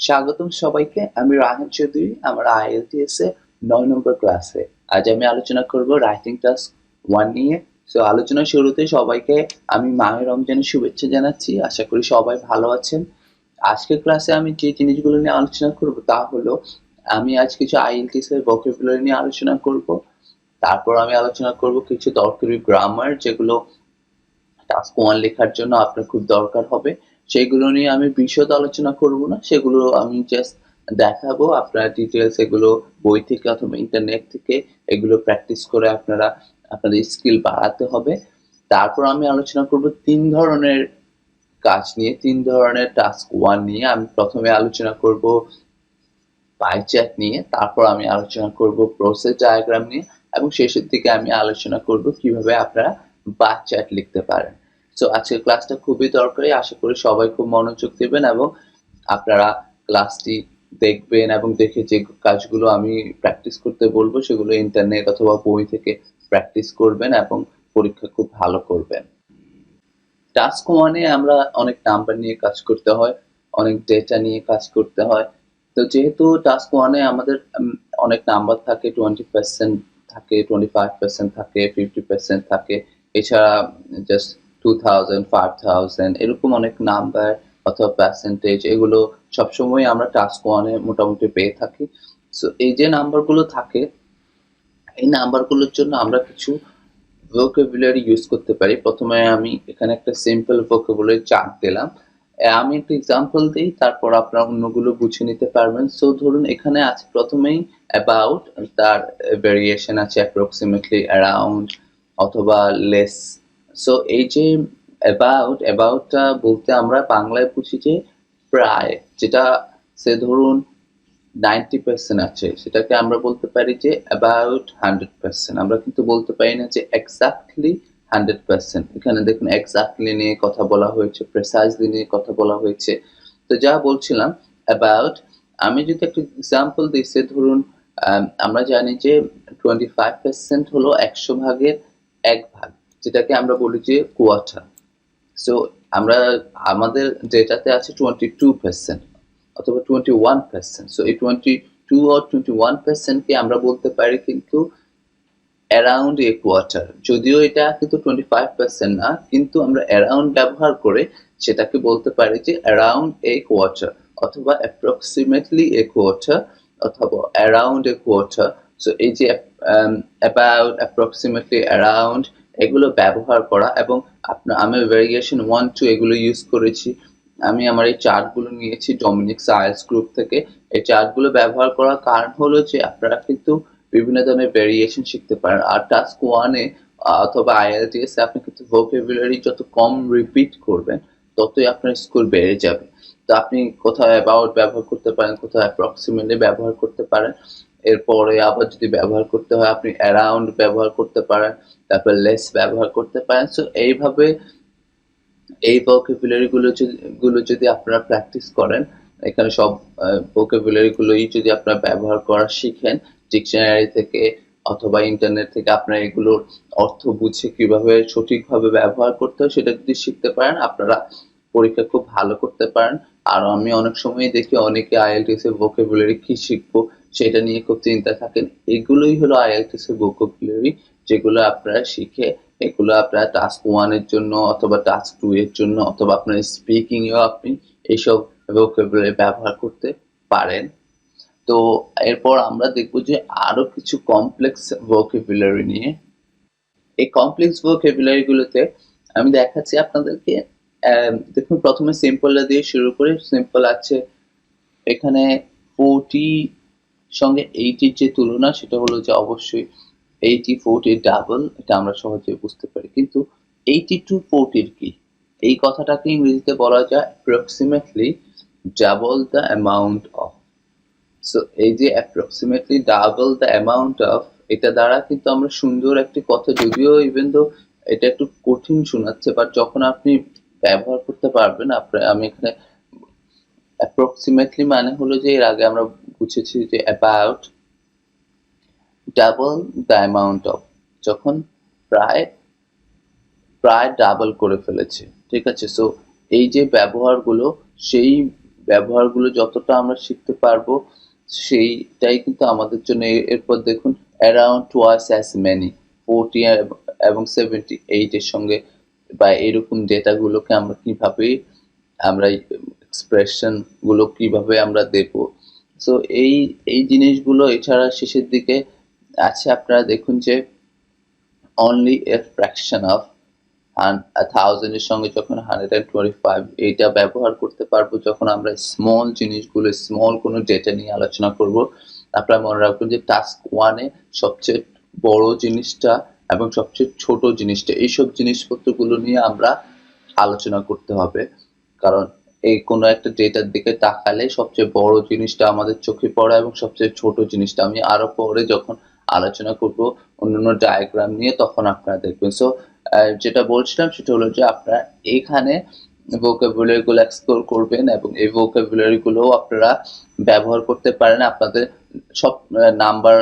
স্বাগতম সবাইকে। আমি রাহান চৌধুরী। আমার IELTS এ ৯ নম্বর ক্লাসে। আজ আমি আলোচনা করব রাইটিং টাস্ক 1 নিয়ে। আলোচনার শুরুতে সবাইকে আমি মাহে রমজানের শুভেচ্ছা জানাচ্ছি। আশা করি সবাই ভালো আছেন। আজকের ক্লাসে আমি যে জিনিসগুলো নিয়ে আলোচনা করব তা হলো, আমি আজ কিছু IELTS এর vocabulary নিয়ে আলোচনা করব। তারপর আমি আলোচনা করব কিছু দরকারি গ্রামার যেগুলো টাস্ক 1 লেখার জন্য আপনার খুব দরকার হবে। সেগুলো নিয়ে আমি বিশদ আলোচনা করব না। সেগুলো আমি জাস্ট দেখাবো। আপনারা ডিটেইলস এগুলো বই থেকে অথবা ইন্টারনেট থেকে এগুলো প্র্যাকটিস করে আপনারা আপনাদের স্কিল বাড়াতে হবে। তারপর আমি আলোচনা করব ৩ ধরনের কাজ নিয়ে, ৩ ধরনের টাস্ক 1 নিয়ে। আমি প্রথমে আলোচনা করব পাই চার্ট নিয়ে, তারপর আমি আলোচনা করব প্রসেস ডায়াগ্রাম নিয়ে এবং শেষের দিকে আমি আলোচনা করব কিভাবে আপনারা বার চার্ট লিখতে পারেন। আজকের ক্লাসটা খুবই দরকারি। আশা করি সবাই খুব মনোযোগ দিবেন এবং আপনারা ক্লাসটি দেখবেন এবং দেখে যে কাজগুলো আমি প্র্যাকটিস করতে বলবো সেগুলো ইন্টারনেট অথবা বই থেকে প্র্যাকটিস করবেন এবং পরীক্ষা খুব ভালো করবেন। টাস্ক 1 এ আমরা অনেক নাম্বার নিয়ে কাজ করতে হয়, অনেক ডেটা নিয়ে কাজ করতে হয়। তো যেহেতু টাস্ক 1 এ আমাদের অনেক নাম্বার থাকে, 20% থাকে, 25% থাকে, 50% থাকে। এছাড়া জাস্ট 2000, 5000 এরকম অনেক নাম্বার অথবা পার্সেন্টেজ এগুলো সবসময় আমরা টাস্ক 1 এ মোটামুটি পেয়ে থাকি। এই যে নাম্বারগুলো থাকে, এই নাম্বারগুলোর জন্য আমরা কিছু vocabulary ইউজ করতে পারি। প্রথমে আমি এখানে একটা সিম্পল vocabulary চার্ট দিলাম। আমি একটা এক্সাম্পল দিই, তারপর আপনারা অন্যগুলো বুঝে নিতে পারবেন। ধরুন এখানে আছে প্রথমেই about, তার ভেরিয়েশন আছে approximately, around অথবা less। এই যে about টা বলতে আমরা বাংলায় বুঝি যে প্রায়, যেটা ধরুন 90% আছে সেটাকে আমরা বলতে পারি যে about 100%। আমরা কিন্তু বলতে পারি না যে exactly 100%। এখানে দেখুন exactly নিয়ে কথা বলা হয়েছে, precisely নিয়ে কথা বলা হয়েছে। যা বলছিলাম about, আমি যদি একটা এক্সাম্পল দিই, ধরুন আমরা জানি যে 25% হলো 100 ভাগের 1 ভাগ, যেটাকে আমরা বলি যে কোয়ার্টার। আমরা আমাদের ডেটাতে আছে 22% অথবা 21%। এই 22 or 21% কে আমরা বলতে পারি কিন্তু অ্যারাউন্ড এ কোয়ার্টার। যদিও এটা কিন্তু 25% না, কিন্তু আমরা অ্যারাউন্ড ব্যবহার করে সেটাকে বলতে পারি যে অ্যারাউন্ড এ কোয়ার্টার অথবা অ্যাপ্রক্সিমেটলি এ কোয়ার্টার অথবা অ্যারাউন্ড এ কোয়ার্টার। এই যে অ্যাবাউট, অ্যাপ্রক্সিমেটলি, অ্যারাউন্ড এগুলো ব্যবহার করা, এবং আমি ভেরিয়েশন 1, 2 এগুলো ইউজ করেছি। আমি আমার এই চার্টগুলো নিয়েছি ডমিনিক সায়েন্স গ্রুপ থেকে। এই চার্টগুলো ব্যবহার করার কারণ হলো যে আপনারা কিন্তু বিভিন্ন ধরনের ভেরিয়েশন শিখতে পারেন। আর টাস্ক 1 এ অথবা IELTS এ আপনি কিন্তু vocabulary যত কম রিপিট করবেন ততই আপনার স্কোর বেড়ে যাবে। তো আপনি কোথাও অ্যাবাউট ব্যবহার করতে পারেন, কোথাও অ্যাপ্রক্সিমেটলি ব্যবহার করতে পারেন। এরপরে আবার যদি ব্যবহার করতে হয় আপনি অ্যারাউন্ড ব্যবহার করতে পারেন, তারপর লেস ব্যবহার করতে পারেন। এইভাবে এই vocabulary গুলো যদি আপনারা প্র্যাকটিস করেন, এখানে সব vocabulary গুলোই যদি আপনারা ব্যবহার করা শিখেন ডিকশনারি থেকে অথবা ইন্টারনেট থেকে, আপনারা এগুলোর অর্থ বুঝে কিভাবে সঠিকভাবে ব্যবহার করতে হয় সেটা যদি শিখতে পারেন, আপনারা পরীক্ষা খুব ভালো করতে পারেন। আর আমি অনেক সময়ই দেখি অনেকে IELTS এর vocabulary কি শিখবো সেটা নিয়ে খুব চিন্তায় থাকেন। এগুলোই হলো IELTS এর vocabulary, যেগুলো আপনারা শিখে এগুলো আপনারা টাস্ক 1 এর জন্য অথবা টাস্ক 2 এর জন্য অথবা আপনার স্পিকিং এও আপনি এইসব vocabulary ব্যবহার করতে পারেন। তো এরপর আমরা দেখব যে আরো কিছু কমপ্লেক্স vocabulary নিয়ে। এই কমপ্লেক্স vocabulary গুলোতে আমি দেখাচ্ছি আপনাদেরকে। দেখুন প্রথমে সিম্পল দিয়ে শুরু করি। সিম্পল আছে এখানে 40 সঙ্গে 80 যে তুলনা, সেটা হলো যে অবশ্যই 80 40 ডাবল, এটা আমরা সহজে বুঝতে পারি। কিন্তু 80 to 40 কি? এই কথাটাকে ইংরেজিতে বলা যায় approximately double the amount of। এই যে approximately double the amount of, এটা দ্বারা কিন্তু আমরা সুন্দর একটি কথা, যদিও ইভেন দো এটা একটু কঠিন শোনাচ্ছে, বাট যখন আপনি ব্যবহার করতে পারবেন, আমি এখানে approximately মানে হলো যে এর আগে আমরা বুঝেছি যে about double the amount of, যখন প্রায় ডাবল করে ফেলেছে। ঠিক আছে? এই যে ব্যবহারগুলো সেই ব্যবহারগুলো যতটা আমরা শিখতে পারবো সেইটাই কিন্তু আমাদের জন্য। এরপর দেখুন অ্যারাউন্ড টুয়াইস অ্যাজ মেনি, 40 এবং 78 এর সঙ্গে বা এরকম ডেটাগুলোকে আমরা কিভাবে আমরা এক্সপ্রেশন গুলো কিভাবে আমরা দেব। সো এই এই জিনিসগুলো। এছাড়া শেষের দিকে আছে আপনারা দেখুন যে only a fraction of 1000 এর সঙ্গে যখন 125 এইটা ব্যবহার করতে পারবো যখন আমরা স্মল জিনিসগুলো, স্মল কোনো ডেটা নিয়ে আলোচনা করব। আপনারা মনে রাখবেন যে টাস্ক 1 এ সবচেয়ে বড় জিনিসটা এবং সবচেয়ে ছোট জিনিসটা, এইসব জিনিসপত্রগুলো নিয়ে আমরা আলোচনা করতে হবে। কারণ এই কোনো একটা ডেটার দিকে তাকালে সবচেয়ে বড় জিনিসটা আমাদের চোখে পড়ে এবং সবচেয়ে ছোট জিনিসটা আমি আরো পরে যখন আলোচনা করব অন্যান্য ডায়াগ্রাম নিয়ে তখন আপনারা দেখবেন। সো যেটা বলছিলাম সেটা হলো যে আপনারা এখানে vocabulary গুলো এক্সপ্লোর করবেন এবং এই vocabulary গুলো আপনারা ব্যবহার করতে পারেন আপনাদের সব নাম্বার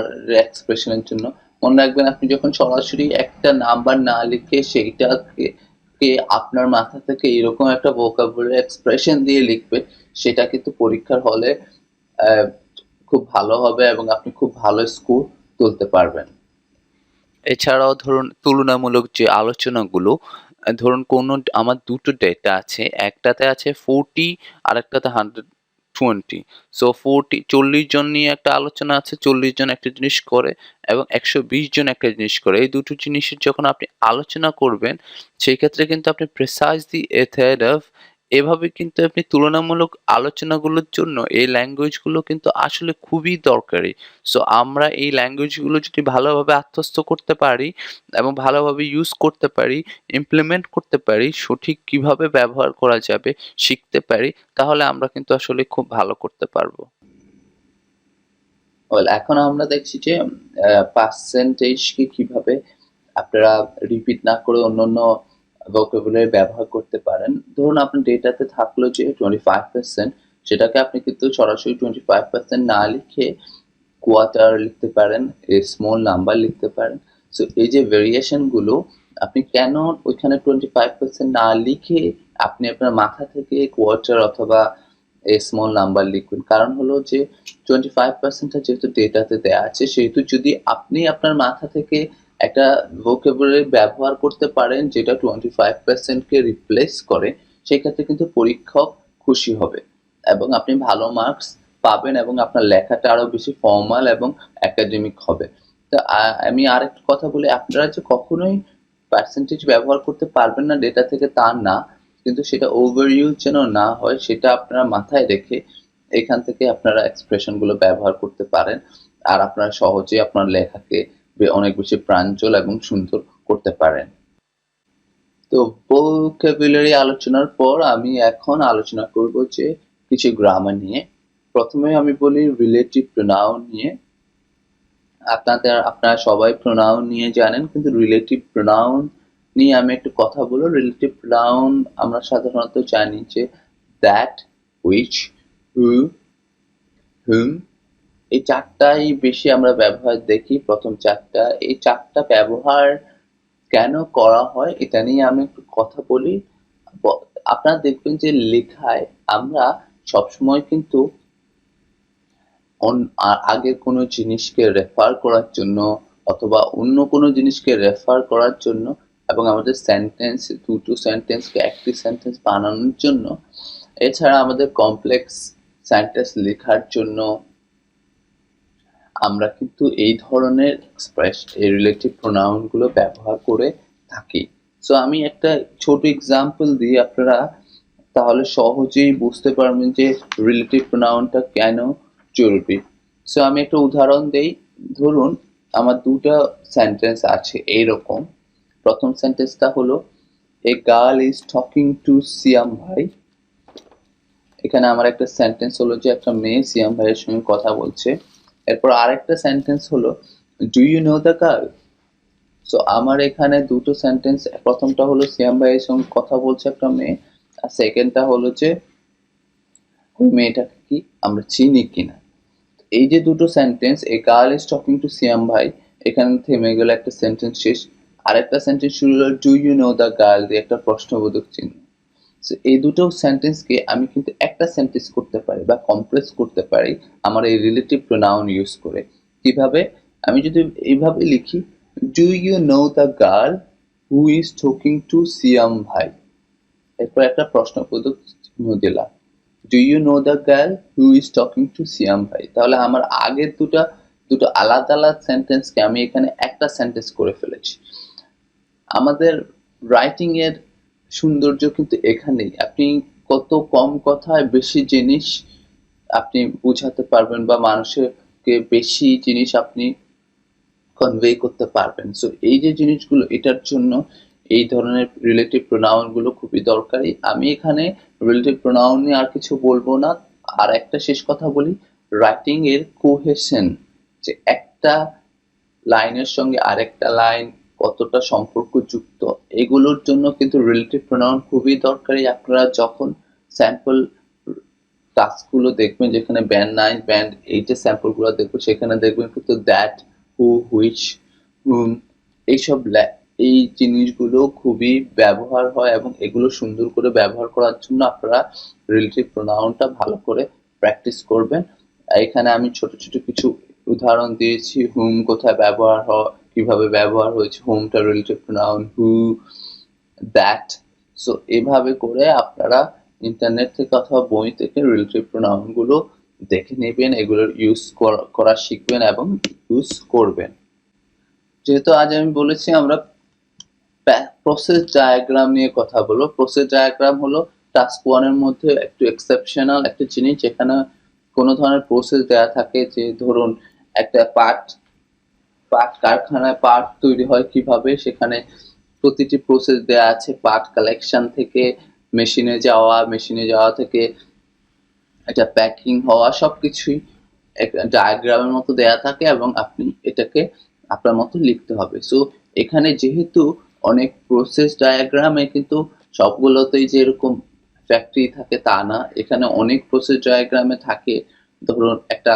এক্সপ্রেশনের জন্য। মনে রাখবেন আপনি যখন সরাসরি একটা নাম্বার না লিখে সেইটাকে আপনার মাথা থেকে এরকম একটা vocabulary এক্সপ্রেশন দিয়ে লিখবেন, সেটা কিন্তু পরীক্ষার হলে খুব ভালো হবে এবং আপনি খুব ভালো স্কোর তুলতে পারবেন। এছাড়াও ধরুন তুলনামূলক যে আলোচনাগুলো, ধরুন কোনো আমার দুটো ডেটা আছে, একটাতে আছে 40 আর একটাতে 120। সো 40 জন নিয়ে একটা আলোচনা আছে, 40 জন একটা জিনিস করে এবং 120 জন একটা জিনিস করে। এই দুটো জিনিসের যখন আপনি আলোচনা করবেন সেই ক্ষেত্রে কিন্তু আপনি প্রিসাইজলি এভাবে কিন্তু আপনি তুলনামূলক আলোচনাগুলোর জন্য এই ল্যাঙ্গুয়েজগুলো কিন্তু আসলে খুবই দরকারি। সো আমরা এই ল্যাঙ্গুয়েজগুলো যদি ভালোভাবে আত্মস্থ করতে পারি এবং ভালোভাবে ইউজ করতে পারি, ইমপ্লিমেন্ট করতে পারি, সঠিক কিভাবে ব্যবহার করা যাবে শিখতে পারি, তাহলে আমরা কিন্তু আসলে খুব ভালো করতে পারবো। এখন আমরা দেখছি যে পার্সেন্টেজকে কিভাবে আপনারা রিপিট না করে অন্যান্য vocabulary ব্যবহার করতে পারেন। ধরুন আপনার ডেটাতে থাকলো যে 25%, সেটাকে আপনি কিন্তু সরাসরি 25% না লিখে কোয়ার্টার লিখতে পারেন, স্মল নাম্বার লিখতে পারেন। সো এই যে ভেরিয়েশন গুলো আপনি কেন ওইখানে 25% না লিখে আপনি আপনার মাথা থেকে কোয়ার্টার অথবা স্মল নাম্বার লিখবেন? কারণ হলো যে 25%টা যেহেতু ডেটাতে দেয়া আছে, সেহেতু যদি আপনি আপনার মাথা থেকে একটা vocabulary ব্যবহার করতে পারেন যেটা 25% কে রিপ্লেস করে, সেক্ষেত্রে কিন্তু পরীক্ষক খুশি হবে এবং আপনি ভালো মার্কস পাবেন এবং আপনার লেখাটা আরো বেশি ফর্মাল এবং একাডেমিক হবে। তো আমি আরেকটা কথা বলি, আপনারা যে কখনোই পার্সেন্টেজ ব্যবহার করতে পারবেন না ডেটা থেকে তা না, কিন্তু সেটা ওভার ইউজ যেন না হয় সেটা আপনারা মাথায় রেখে এখান থেকে আপনারা এক্সপ্রেশন গুলো ব্যবহার করতে পারেন আর আপনারা সহজে আপনার লেখাকে অনেক বেশি প্রাঞ্জল এবং সুন্দর করতে পারেন। তো vocabulary আলোচনার পর আমি এখন আলোচনা করব যে কিছু গ্রামার নিয়ে। প্রথমে আমি বলি রিলেটিভ প্রোনাউন নিয়ে। আপনারা সবাই প্রোনাউন নিয়ে জানেন, কিন্তু রিলেটিভ প্রোনাউন নিয়ে আমি একটু কথা বলবো। রিলেটিভ প্রোনাউন আমরা সাধারণত জানি যে দ্যাট, হুইচ, হু, হুম, এই চারটাই বেশি আমরা ব্যবহার দেখি। প্রথম চারটা, এই চারটা ব্যবহার কেন করা হয় এটা নিয়ে আমি একটু কথা বলি। আপনারা দেখবেন যে লেখায় আমরা সবসময় কিন্তু আগের কোনো জিনিসকে রেফার করার জন্য অথবা অন্য কোনো জিনিসকে রেফার করার জন্য এবং আমাদের সেন্টেন্স, দুটো সেন্টেন্সকে একটি সেন্টেন্স বানানোর জন্য, এছাড়া আমাদের কমপ্লেক্স সেন্টেন্স লেখার জন্য আমরা কিন্তু এই ধরনের এই রিলেটিভ প্রোনাউন গুলো ব্যবহার করে থাকি। সো আমি একটা ছোট এক্সাম্পল দিই, আপনারা তাহলে সহজেই বুঝতে পারবেন যে রিলেটিভ প্রোনাউনটা কেন জরুরি। সো আমি একটা উদাহরণ দেই। ধরুন আমার দুটো সেন্টেন্স আছে এইরকম। প্রথম সেন্টেন্সটা হলো a girl is talking to Siam ভাই। এখানে আমার একটা সেন্টেন্স হলো যে একটা মেয়ে সিয়াম ভাইয়ের সঙ্গে কথা বলছে। এরপর আরেকটা সেন্টেন্স হলো do you know the girl. So আমার এখানে দুটো সেন্টেন্স, প্রথমটা হলো সিয়াম ভাইয়ের সঙ্গে কথা বলছে একটা মেয়ে, আর সেকেন্ডটা হলো যে ওই মেয়েটাকে কি আমরা চিনি কিনা। এই যে দুটো sentence, a girl is talking to Siam ভাই, এখানে থেমে গেল একটা সেন্টেন্স শেষ। আরেকটা সেন্টেন্স শুরু হলো do you know the girl দিয়ে একটা প্রশ্নবোধক চিহ্ন। সো এই দুটো সেন্টেন্সকে আমি কিন্তু একটা সেন্টেন্স করতে পারি বা কমপ্লেক্স করতে পারি আমার এই রিলেটিভ প্রোনাউন ইউজ করে। কিভাবে? আমি যদি এইভাবে লিখি, do you know the girl who is talking to Siam ভাই, এরপর একটা প্রশ্নবোধক চিহ্ন দিলাম, do you know the girl who is talking to Siam ভাই। তাহলে আমার আগের দুটো আলাদা আলাদা সেন্টেন্সকে আমি এখানে একটা সেন্টেন্স করে ফেলেছি। আমাদের রাইটিং এর সৌন্দর্য কিন্তু এখানেই, আপনি কত কম কথায় বেশি জিনিস আপনি বোঝাতে পারবেন বা মানুষকে বেশি জিনিস আপনি কনভে করতে পারবেন। সো এই যে জিনিসগুলো, এটার জন্য এই ধরনের রিলেটিভ প্রোনাউন গুলো খুবই দরকারি। আমি এখানে রিলেটিভ প্রোনাউন নিয়ে আর কিছু বলবো না। আর একটা শেষ কথা বলি, রাইটিং এর কোহেশন, যে একটা লাইনের সঙ্গে আরেকটা লাইন কতটা সম্পর্কযুক্ত, এগুলোর জন্য কিন্তু রিলেটিভ প্রোনাউন খুবই দরকারি। আপনারা যখন স্যাম্পল টাস্কগুলো দেখবেন, যেখানে ব্যান্ড 9 ব্যান্ড 8 এর স্যাম্পলগুলো দেখবেন, সেখানে দেখবেন কিন্তু দ্যাট, হু, হুইচ, হুম, এইসব এই জিনিসগুলো খুবই ব্যবহার হয় এবং এগুলো সুন্দর করে ব্যবহার করার জন্য আপনারা রিলেটিভ প্রোনাউনটা ভালো করে প্র্যাকটিস করবেন। এখানে আমি ছোট ছোট কিছু উদাহরণ দিয়েছি, হুম কোথায় ব্যবহার হয়, কিভাবে ব্যবহার হয়েছে, হুমটা relative pronoun, who, that. So এভাবে করে আপনারা ইন্টারনেট থেকে অথবা বই থেকে রিলেটিভ প্রোনাউন গুলো দেখে নেবেন, এগুলোর ইউজ করা শিখবেন এবং ইউজ করবেন। যেহেতু আজ আমি বলেছি আমরা প্রসেস ডায়াগ্রাম নিয়ে কথা বলবো। প্রসেস ডায়াগ্রাম হলো টাস্ক 1 এর মধ্যে একটু এক্সেপশনাল একটা জিনিস, যেখানে কোনো ধরনের প্রসেস দেয়া থাকে, যে ধরুন একটা পার্ট কারখানায় পার্ট তৈরি হয় কিভাবে, সেখানে প্রতিটি প্রসেস দেয়া আছে, পার্ট কালেকশন থেকে মেশিনে যাওয়া থেকে এটা প্যাকিং হওয়া, সবকিছুই একটা ডায়াগ্রামের মতো দেয়া থাকে এবং আপনি এটাকে আপনার মতো লিখতে হবে। সো এখানে যেহেতু অনেক প্রসেস ডায়াগ্রামে কিন্তু সবগুলোতেই যে এরকম ফ্যাক্টরি থাকে তা না, এখানে অনেক প্রসেস ডায়াগ্রামে থাকে, ধরুন একটা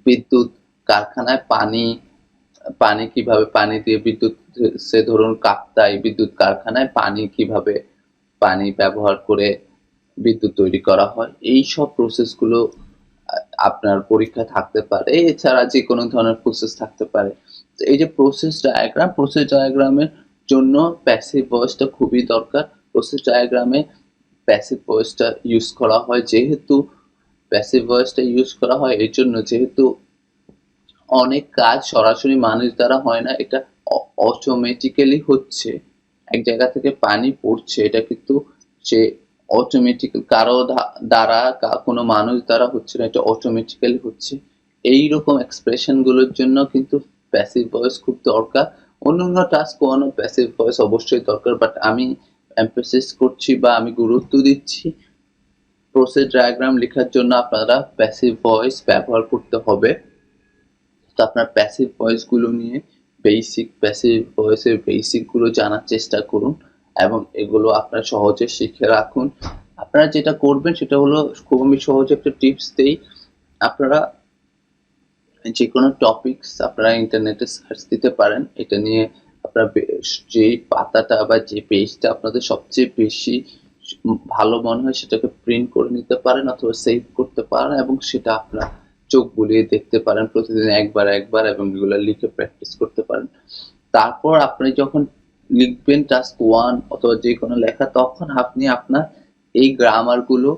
বিদ্যুৎ কারখানায় পানি কিভাবে, পানি দিয়ে বিদ্যুৎ, সে ধরুন কাপ্তাই বিদ্যুৎ কারখানায় পানি ব্যবহার করে বিদ্যুৎ তৈরি করা হয়, এই সব প্রসেস গুলো আপনার পরীক্ষা থাকতে পারে। এছাড়া যে কোনো ধরনের প্রসেস থাকতে পারে। তো এই যে প্রসেস ডায়াগ্রামের জন্য প্যাসিভ ভয়েসটা খুবই দরকার। প্রসেস ডায়াগ্রামে প্যাসিভ ভয়েসটা ইউজ করা হয়, যেহেতু প্যাসিভ ভয়েসটা ইউজ করা হয় এর জন্য, যেহেতু অনেক কাজ সরাসরি মানুষ দ্বারা হয় না, এটা অটোমেটিক্যালি হচ্ছে। এক জায়গা থেকে পানি পড়ছে, এটা কিন্তু সে অটোমেটিক, কারো দ্বারা কোনো মানুষ দ্বারা হচ্ছে না, এটা অটোমেটিক্যালি হচ্ছে। এইরকম এক্সপ্রেশন গুলোর জন্য কিন্তু প্যাসিভ ভয়েস খুব দরকার। অন্যান্য টাস্ক কোনো প্যাসিভ ভয়েস অবশ্যই দরকার, বাট আমি এমফেসিস করছি বা আমি গুরুত্ব দিচ্ছি প্রসেস ডায়াগ্রাম লেখার জন্য আপনারা প্যাসিভ ভয়েস ব্যবহার করতে হবে। তো আপনার প্যাসিভ ভয়েস গুলো নিয়ে প্যাসিভ ভয়েসের বেসিক গুলো জানার চেষ্টা করুন এবং এগুলো আপনার সহজে শিখে রাখুন। আপনারা যেটা করবেন সেটা হলো, খুবই সহজ একটা টিপস দেই, আপনারা যে কোনো টপিকস আপনারা ইন্টারনেটে সার্চ দিতে পারেন, এটা নিয়ে আপনার যে পাতাটা বা যে পেজটা আপনাদের সবচেয়ে বেশি ভালো মনে হয় সেটাকে প্রিন্ট করে নিতে পারেন অথবা সেভ করতে পারেন এবং সেটা আপনার চোখ বুলিয়ে দেখতে পারেন প্রতিদিন একবার এবং এগুলো লিখে প্র্যাকটিস করতে পারেন। তারপর আপনি যখন লিখবেন টাস্ক 1 অথবা যে কোনো লেখা, তখন আপনি আপনার এই গ্রামার গুলো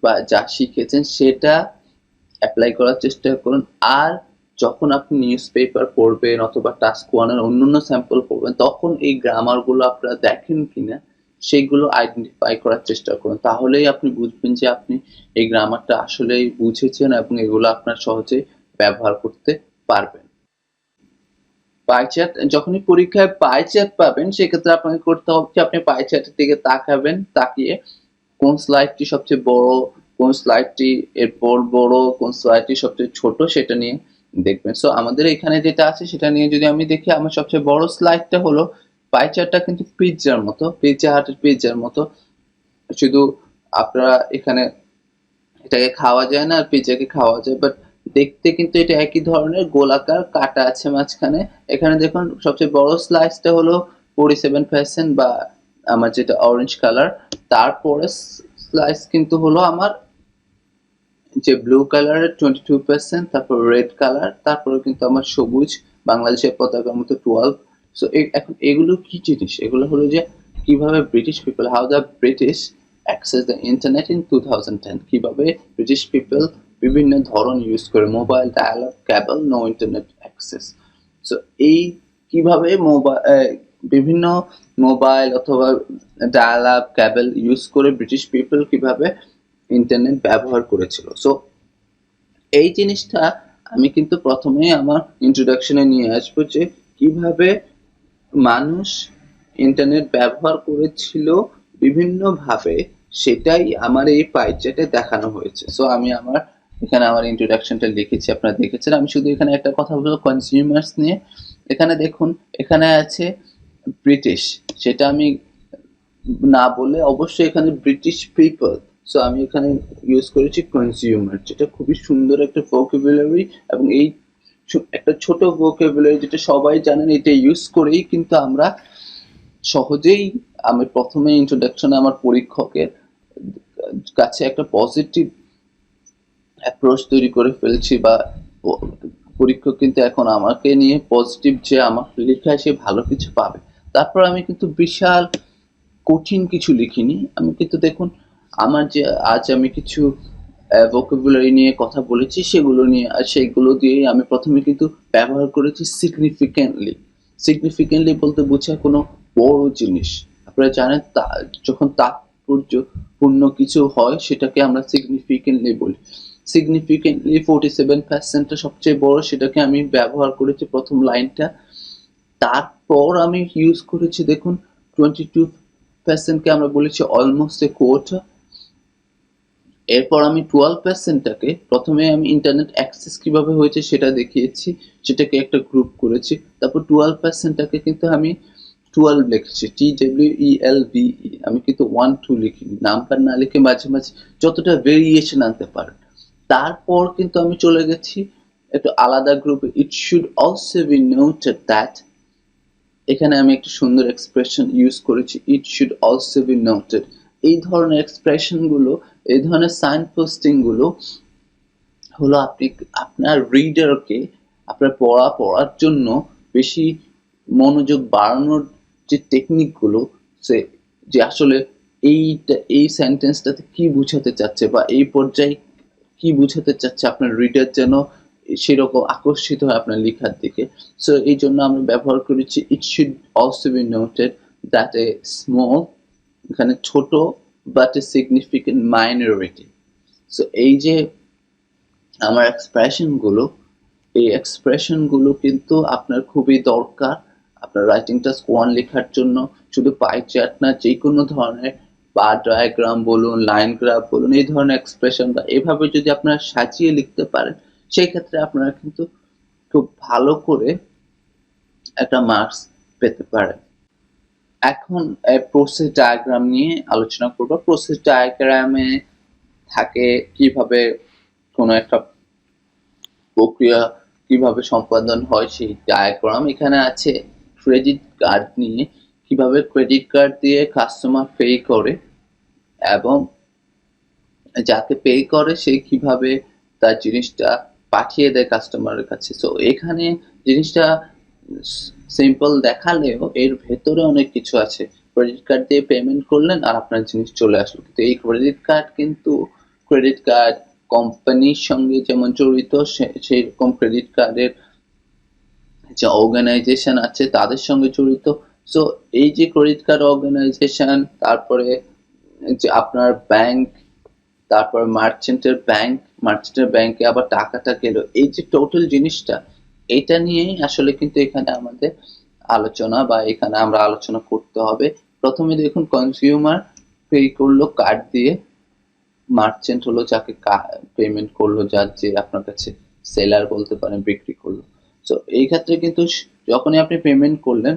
বা যা শিখেছেন সেটা অ্যাপ্লাই করার চেষ্টা করুন। আর যখন আপনি নিউজ পেপার পড়বেন অথবা টাস্ক 1 এর অন্যান্য স্যাম্পল পড়বেন, তখন এই গ্রামার গুলো আপনারা দেখেন কিনা সেগুলো আইডেন্টিফাই করার চেষ্টা করুন। তাহলেই আপনি বুঝবেন যে আপনি এই গ্রামারটা আসলেই বুঝেছেন এবং এগুলো আপনার সহজে ব্যবহার করতে পারবেন। পাই চার্ট, যখনই পরীক্ষায় পাই চার্ট পাবেন, সেক্ষেত্রে আপনাকে করতে হবে কি, আপনি পাই চার্টের দিকে তাকাবেন, তাকিয়ে কোন স্লাইডটি সবচেয়ে বড়, কোন স্লাইডটি এরপর বড়, কোন স্লাইডটি সবচেয়ে ছোট, সেটা নিয়ে দেখবেন। সো আমাদের এখানে যেটা আছে সেটা নিয়ে যদি আমি দেখি, আমার সবচেয়ে বড় স্লাইডটা হলো পাই চার্টটা কিন্তু পিৎজা হাটের পিৎজার মতো, শুধু আপনারা এখানে এটাকে খাওয়া যায় না আর পিৎজাকে খাওয়া যায়, বাট দেখতে কিন্তু এটা একই ধরনের, গোলাকার, কাটা আছে মাঝখানে। এখানে দেখুন সবচেয়ে বড় স্লাইসটা হলো 47% বা আমার যেটা অরেঞ্জ কালার, তারপরে স্লাইস কিন্তু হলো আমার যে ব্লু কালারের 22%, তারপর রেড কালার, তারপরে কিন্তু আমার সবুজ বাংলাদেশের পতাকার মতো 12। সো এখন এগুলো কি জিনিস? এগুলো হলো যে কিভাবে British people, how the British access the internet in 2010, কিভাবে ব্রিটিশ পিপল বিভিন্ন ধরন ইউজ করে মোবাইল, ডায়াল-আপ, কেবল, নো ইন্টারনেট অ্যাক্সেস। সো এই কিভাবে বিভিন্ন মোবাইল অথবা ডায়াল-আপ, কেবল ইউজ করে ব্রিটিশ পিপল কিভাবে ইন্টারনেট ব্যবহার করেছিল। সো এই জিনিসটা আমি কিন্তু প্রথমেই আমার ইন্ট্রোডাকশনে নিয়ে আসবো যে কিভাবে মানুষ ইন্টারনেট ব্যবহার করেছিল বিভিন্নভাবে, সেটাই আমার এই পাই চার্টে দেখানো হয়েছে। সো আমি আমার এখানে আমার ইন্ট্রোডাকশনটা লিখেছি, আপনারা দেখেছেন। আমি শুধু এখানে একটা কথা বলবো কনজিউমার্স নিয়ে। এখানে দেখুন, এখানে আছে ব্রিটিশ, সেটা আমি না বলে অবশ্যই এখানে ব্রিটিশ পিপল। সো আমি এখানে ইউজ করেছি কনজিউমার, যেটা খুবই সুন্দর একটা ভোকাবুলারি, এবং এই একটা ছোট ভোকাবুলারি যেটা সবাই জানেন, এটা ইউজ করেই কিন্তু আমরা সহজেই, আমি প্রথমে ইন্ট্রোডাকশনে আমার পরীক্ষকের কাছে একটা পজিটিভ অ্যাপ্রোচ তৈরি করে ফেলছি, বা পরীক্ষক কিন্তু এখন আমাকে নিয়ে পজিটিভ, যে আমার লেখায় সে ভালো কিছু পাবে। তারপর আমি কিন্তু বিশাল কঠিন কিছু লিখিনি। আমি কিন্তু দেখুন, আমার যে আজ আমি কিছু ভোকাবুলারি নিয়ে কথা বলেছি, সেগুলো নিয়ে আর সেগুলো দিয়েই আমি প্রথমে কিন্তু ব্যবহার করেছি সিগনিফিকেন্টলি। সিগনিফিকেন্টলি বলতে বোঝায় কোনো বড় জিনিস। আপনারা জানেন, যখন তাৎপর্যপূর্ণ কিছু হয় সেটাকে আমরা সিগনিফিকেন্টলি বলি। সিগনিফিকেন্টলি 47%টা সবচেয়ে বড়, সেটাকে আমি ব্যবহার করেছি প্রথম লাইনটা। তারপর আমি ইউজ করেছি দেখুন 22%কে আমরা বলেছি অলমোস্ট এ কোয়ার্টার। এরপর আমি 12%টাকে, প্রথমে আমি ইন্টারনেট অ্যাক্সেস কিভাবে হয়েছে সেটা দেখিয়েছি, সেটাকে একটা গ্রুপ করেছি। তারপর 12%টাকে কিন্তু আমি 12 লিখেছি, TWELVE। আমি কিন্তু 1 2 লিখিনি, নাম্বার না লিখে মাঝে মাঝে যতটা ভেরিয়েশন আনতে পারেন। তারপর কিন্তু আমি চলে গেছি একটু আলাদা গ্রুপে, it should also be noted that. এখানে আমি একটা সুন্দর এক্সপ্রেশন ইউজ করেছি, it should also be noted. এই ধরনের এক্সপ্রেশন গুলো, এই ধরনের সাইন পোস্টিং গুলো হলো আপনি আপনার রিডারকে আপনার পড়ার জন্য বেশি মনোযোগ বাড়ানোর যে টেকনিক গুলো, সে যে আসলে এই সেন্টেন্সটাতে কি বুঝাতে চাচ্ছে, বা এই পর্যায়ে কি বুঝাতে চাচ্ছে আপনার রিডার, যেন সেরকম আকর্ষিত হয় আপনার লেখার দিকে। সো এই জন্য আমরা ব্যবহার করেছি it should also be noted that a small, এখানে ছোট, but a significant minority. So এই যে আমার এক্সপ্রেশন গুলো, এই এক্সপ্রেশন গুলো কিন্তু আপনার খুবই দরকার আপনার রাইটিং টাস্ক 1 লেখার জন্য। শুধু পাই চার্ট না, যে কোনো ধরনের বার ডায়াগ্রাম বলুন, লাইন গ্রাফ বলুন, এই ধরনের এক্সপ্রেশন বা এভাবে যদি আপনারা সাজিয়ে লিখতে পারেন, সেই ক্ষেত্রে আপনারা কিন্তু খুব ভালো করে একটা মার্কস পেতে পারেন। এখন প্রসেস ডায়াগ্রাম নিয়ে আলোচনা করব। প্রসেস ডায়াগ্রামে থাকে কিভাবে কোনো একটা প্রক্রিয়া কিভাবে সম্পাদন হয় সেই ডায়াগ্রাম। এখানে আছে ক্রেডিট কার্ড নিয়ে, কিভাবে ক্রেডিট কার্ড দিয়ে কাস্টমার পে করে, এবং যাকে পে করে সে কিভাবে তার জিনিসটা পাঠিয়ে দেয় কাস্টমারের কাছে। সো এখানে জিনিসটা সিম্পল দেখালেও এর ভেতরে অনেক কিছু আছে। ক্রেডিট কার্ড দিয়ে পেমেন্ট করলেন আর আপনার জিনিস চলে আসলো, কিন্তু এই ক্রেডিট কার্ড কোম্পানির সঙ্গে যেমন জড়িত, সেরকম ক্রেডিট কার্ডের যে অর্গানাইজেশন আছে তাদের সঙ্গে জড়িত। সো এই যে ক্রেডিট কার্ড অর্গানাইজেশন, তারপরে যে আপনার ব্যাংক, তারপর মার্চেন্টের ব্যাংকে আবার টাকাটা গেল, এই যে টোটাল জিনিসটা, এটা নিয়েই আসলে কিন্তু এখানে আমাদের আলোচনা, বা এখানে আমরা আলোচনা করতে হবে। প্রথমে দেখুন, কনজিউমার পে করলো কার্ড দিয়ে, মার্চেন্ট হলো যাকে পেমেন্ট করলো, যার যে আপনার কাছে সেলার বলতে পারেন, বিক্রি করলো। সো এই ক্ষেত্রে কিন্তু যখনই আপনি পেমেন্ট করলেন,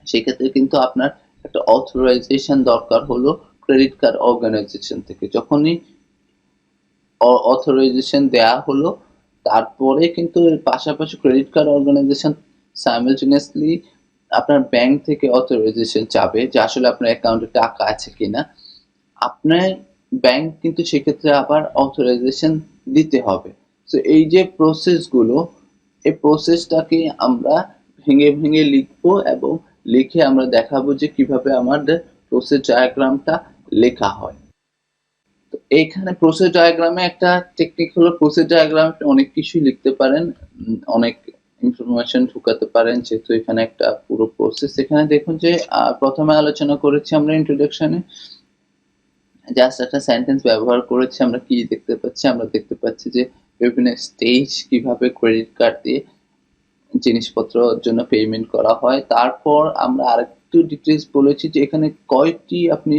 সেই ক্ষেত্রে কিন্তু আপনার একটা অথরাইজেশন দরকার হলো ক্রেডিট কার্ড অর্গানাইজেশন থেকে। যখনই অথরাইজেশন দেয়া হলো, তারপরে কিন্তু এর পাশাপাশি ক্রেডিট কার্ড অর্গানাইজেশন সাইমালটেনিয়াসলি আপনার ব্যাংক থেকে অথরাইজেশন চাবে যে আসলে আপনার অ্যাকাউন্টে টাকা আছে কিনা। আপনার ব্যাংক কিন্তু সেক্ষেত্রে আবার অথরাইজেশন দিতে হবে। তো এই যে প্রসেসগুলো, এই প্রসেসটাকে আমরা ভেঙে ভেঙে লিখবো এবং লিখে আমরা দেখাবো যে কিভাবে আমাদের প্রসেস ডায়াগ্রামটা লেখা হয়। তো এইখানে প্রসেস ডায়াগ্রামে একটা টেকনিক হলো, প্রসেস ডায়াগ্রামে অনেক কিছুই লিখতে পারেন, অনেক ইনফরমেশন ঢুকাতে পারেন, যেহেতু এখানে একটা পুরো প্রসেস। এখানে দেখুন যে প্রথমে আলোচনা করেছি আমরা ইন্ট্রোডাকশনে, জাস্ট একটা সেন্টেন্স ব্যবহার করেছি। আমরা কি দেখতে পাচ্ছি? আমরা দেখতে পাচ্ছি যে বিভিন্ন স্টেজ কিভাবে ক্রেডিট কার্ড দিয়ে জিনিসপত্রের জন্য পেমেন্ট করা হয়। তারপর আমরা আরেকটু ডিটেলস বলেছি যে এখানে আপনি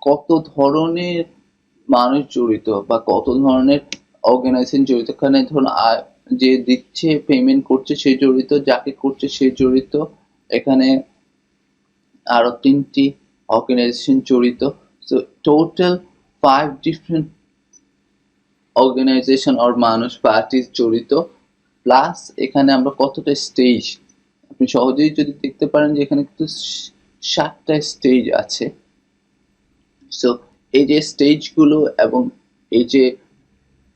কত ধরনের মানুষ জড়িত বা কত ধরনের অর্গানাইজেশন জড়িত। এখানে ধরুন যে দিচ্ছে পেমেন্ট করছে সে জড়িত, যাকে করছে সে জড়িত, এখানে আরো 3টি অর্গানাইজেশন জড়িত। সো টোটাল 5 ডিফারেন্ট অর্গানাইজেশন আর মানুষ পার্টিস জড়িত, প্লাস এখানে আমরা কতটা স্টেজ, আপনি সহজেই যদি দেখতে পারেন যে এখানে কিন্তু 7টা স্টেজ আছে। সো এই যে স্টেজগুলো এবং এই যে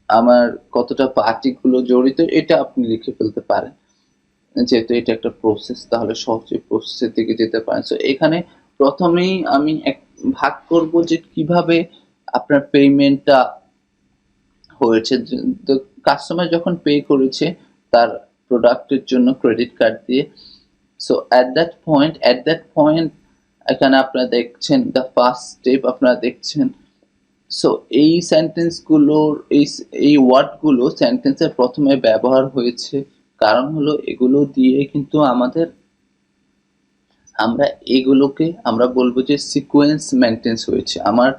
আমার কতটা পার্টিগুলো জড়িত, এটা আপনি লিখে ফেলতে পারেন। যেহেতু এটা একটা প্রসেস, তাহলে সহজেই প্রসেসের দিকে যেতে পারেন। সো এখানে প্রথমেই আমি ভাগ করব যে কিভাবে আপনার পেমেন্টটা হয়েছে। তো কাস্টমার যখন পে করেছে তার প্রোডাক্টের জন্য ক্রেডিট কার্ড দিয়ে, সো অ্যাট দ্যাট পয়েন্ট এখানে আপনারা দেখছেন দ্য ফার্স্ট স্টেপ আপনারা দেখছেন। সো এই সেন্টেন্সগুলোর এই ওয়ার্ডগুলো সেন্টেন্সের প্রথমে ব্যবহার হয়েছে, কারণ হলো এগুলো দিয়ে কিন্তু আমরা এগুলোকে আমরা বলবো যে সিকোয়েন্স মেনটেন্স হয়েছে। আমার